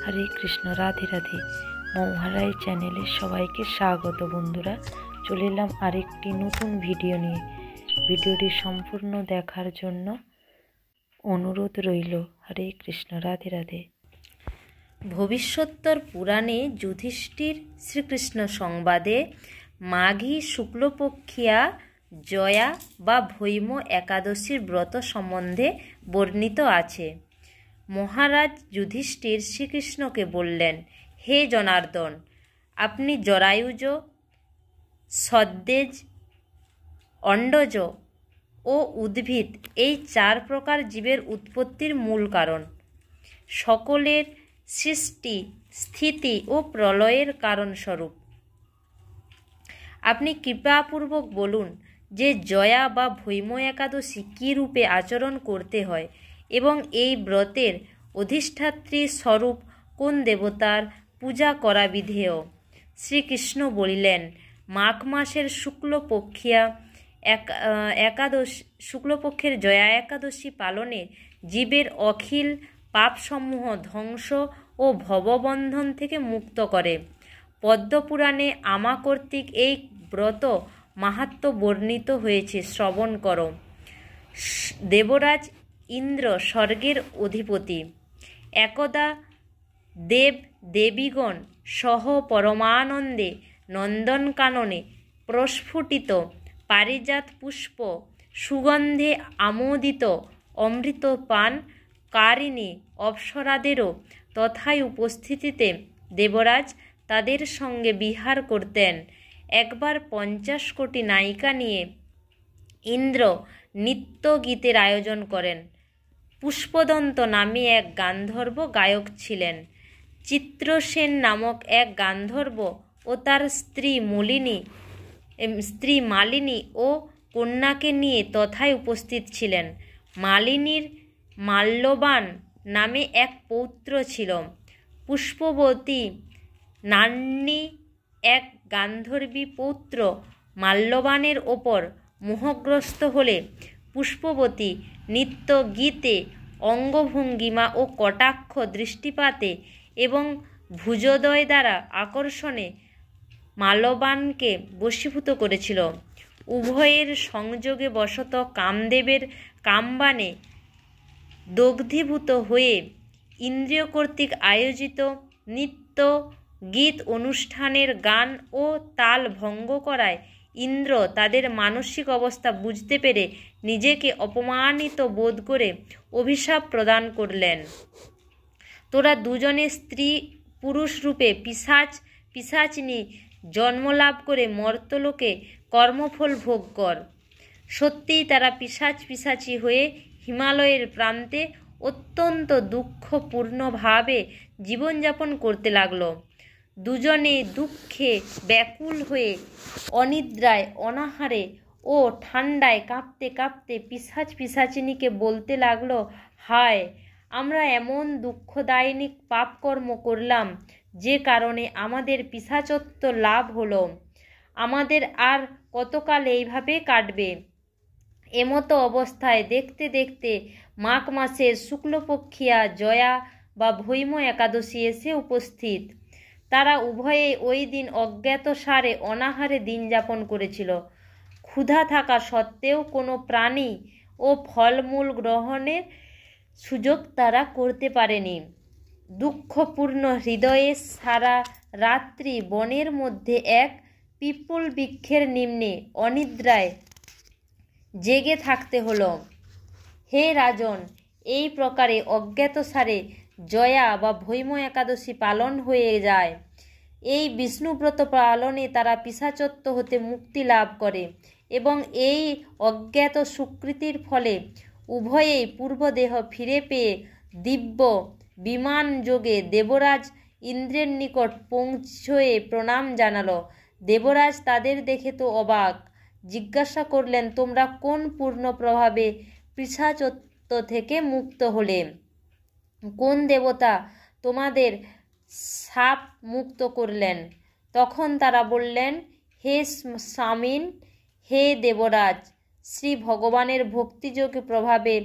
হরে কৃষ্ণ, রাধে রাধে। মৌহারাই চ্যানেলে সবাইকে স্বাগত। বন্ধুরা, চলে এলাম আরেকটি নতুন ভিডিও নিয়ে। ভিডিওটি সম্পূর্ণ দেখার জন্য অনুরোধ রইল। হরে কৃষ্ণ, রাধে রাধে। ভবিষ্যোত্তর পুরাণে যুধিষ্ঠির শ্রীকৃষ্ণ সংবাদে মাঘী শুক্লপক্ষিয়া জয়া বা ভৈম একাদশীর ব্রত সম্বন্ধে বর্ণিত আছে। মহারাজ যুধিষ্ঠির শ্রীকৃষ্ণকে বললেন, হে জনার্দন, আপনি জরায়ুজ, সদ্দেজ, অণ্ডজ ও উদ্ভিদ এই 4 প্রকার জীবের উৎপত্তির মূল কারণ, সকলের সৃষ্টি, স্থিতি ও প্রলয়ের কারণস্বরূপ। আপনি কৃপাপূর্বক বলুন যে জয়া বা ভৈম একাদশী কী রূপে আচরণ করতে হয় এবং এই ব্রতের অধিষ্ঠাত্রী স্বরূপ কোন দেবতার পূজা করা বিধেয়। শ্রীকৃষ্ণ বলিলেন, মাঘ মাসের শুক্লপক্ষের জয়া একাদশী পালনে জীবের অখিল পাপসমূহ ধ্বংস ও ভববন্ধন থেকে মুক্ত করে। পদ্মপুরাণে আমা কর্তৃক এই ব্রত মাহাত্ম্য বর্ণিত হয়েছে, শ্রবণ করো। দেবরাজ ইন্দ্র স্বর্গের অধিপতি। একদা দেব দেবীগণ সহ পরমানন্দে নন্দনকাননে প্রস্ফুটিত পারিজাত পুষ্প সুগন্ধে আমোদিত অমৃত পান কারিণী অপ্সরাদেরও তথায় উপস্থিতিতে দেবরাজ তাদের সঙ্গে বিহার করতেন। একবার 50 কোটি নায়িকা নিয়ে ইন্দ্র নৃত্য গীতের আয়োজন করেন। পুষ্পদন্ত নামে এক গান্ধর্ব গায়ক ছিলেন। চিত্রসেন নামক এক গান্ধর্ব ও তার স্ত্রী মালিনী ও কন্যাকে নিয়ে তথায় উপস্থিত ছিলেন। মালিনীর মাল্যবান নামে এক পৌত্র ছিল। পুষ্পবতী নাম্নী এক গান্ধর্বী পৌত্র মাল্যবানের ওপর মোহগ্রস্ত হলে পুষ্পবতী নৃত্য গীতে, অঙ্গভঙ্গিমা ও কটাক্ষ দৃষ্টিপাতে এবং ভুজোদয় দ্বারা আকর্ষণে মাল্যবানকে বশীভূত করেছিল। উভয়ের সংযোগে বশত কামদেবের কামবাণে দগ্ধীভূত হয়ে ইন্দ্রিয় কর্তৃক আয়োজিত নৃত্য গীত অনুষ্ঠানের গান ও তাল ভঙ্গ করায় ইন্দ্র তাদের মানসিক অবস্থা বুঝতে পেরে নিজেকে অপমানিত বোধ করে অভিশাপ প্রদান করলেন। তোরা দুজনে স্ত্রী পুরুষ রূপে পিশাচিনী জন্মলাভ করে মর্তলোকে কর্মফল ভোগ কর। সত্যিই তারা পিশাচী হয়ে হিমালয়ের প্রান্তে অত্যন্ত দুঃখপূর্ণভাবে জীবনযাপন করতে লাগল। দুজনে দুঃখে ব্যাকুল হয়ে অনিদ্রায়, অনাহারে ও ঠান্ডায় কাঁপতে কাঁপতে পিশাচিনীকে বলতে লাগল, হায়, আমরা এমন দুঃখদায়িনী পাপকর্ম করলাম যে কারণে আমাদের পিশাচত্ব লাভ হলো। আমাদের আর কতকাল এইভাবে কাটবে? এমতো অবস্থায় দেখতে দেখতে মাঘ মাসের শুক্লপক্ষিয়া জয়া বা ভৈম একাদশী এসে উপস্থিত। তারা উভয়ে ওই দিন অজ্ঞাতসারে অনাহারে দিন যাপন করেছিল। ক্ষুধা থাকা সত্ত্বেও কোনো প্রাণী ও ফলমূল গ্রহণের সুযোগ তারা করতে পারেনি। দুঃখপূর্ণ হৃদয়ে সারা রাত্রি বনের মধ্যে এক পিপল বৃক্ষের নিম্নে অনিদ্রায় জেগে থাকতে হলো। হে রাজন, এই প্রকারে অজ্ঞাতসারে জয়া বা ভৈম একাদশী পালন হয়ে যায়। এই বিষ্ণুব্রত পালনে তারা পিশাচত্ব হতে মুক্তি লাভ করে এবং এই অজ্ঞাত সুকৃতির ফলে উভয়েই পূর্বদেহ ফিরে পেয়ে দিব্য বিমান যোগে দেবরাজ ইন্দ্রের নিকট পৌঁছয়ে প্রণাম জানালো। দেবরাজ তাদের দেখে তো অবাক। জিজ্ঞাসা করলেন, তোমরা কোন পূর্ণ প্রভাবে পিশাচত্ব থেকে মুক্ত হলে? কোন দেবতা তোমাদের শাপ মুক্ত করলেন? তখন তারা বললেন, হে স্বামীন, হে দেবরাজ, শ্রী ভগবানের ভক্তিযোগ প্রভাবে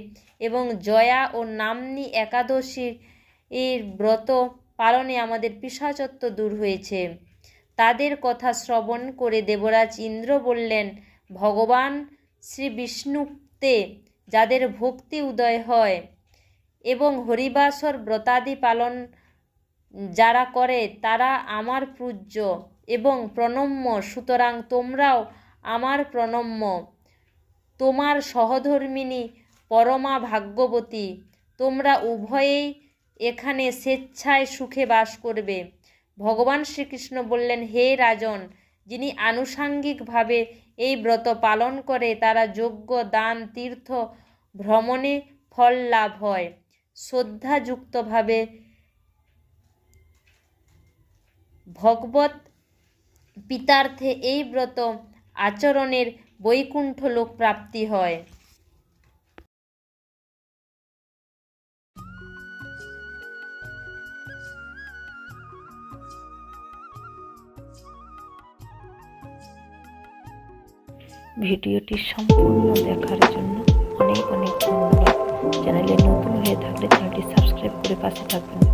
এবং জয়া ও নাম্নী একাদশীর ব্রত পালনে আমাদের পিশাচত্ব দূর হয়েছে। তাদের কথা শ্রবণ করে দেবরাজ ইন্দ্র বললেন, ভগবান শ্রী বিষ্ণুতে যাদের ভক্তি উদয় হয় এবং হরিবাসর ব্রতাদি পালন যারা করে তারা আমার পূজ্য এবং প্রণম্য, সুতরাং তোমরাও আমার প্রণম্য। তোমার সহধর্মিণী পরমা ভাগ্যবতী, তোমরা উভয়েই এখানে স্বেচ্ছায় সুখে বাস করবে। ভগবান শ্রীকৃষ্ণ বললেন, হে রাজন, যিনি আনুষাঙ্গিকভাবে এই ব্রত পালন করে তারা যজ্ঞ, দান, তীর্থ ভ্রমণে ফল লাভ হয়। শ্রদ্ধাযুক্তভাবে ভগবত পিতার্থে এই ব্রত আচরণের বৈকুণ্ঠ লোক প্রাপ্তি হয়। ভিডিওটি সম্পূর্ণ দেখার জন্য অনেক অনেক ধন্যবাদ। চ্যানেলে নতুন হয়ে থাকলে চ্যানেলটি সাবস্ক্রাইব করে পাশে থাকবেন।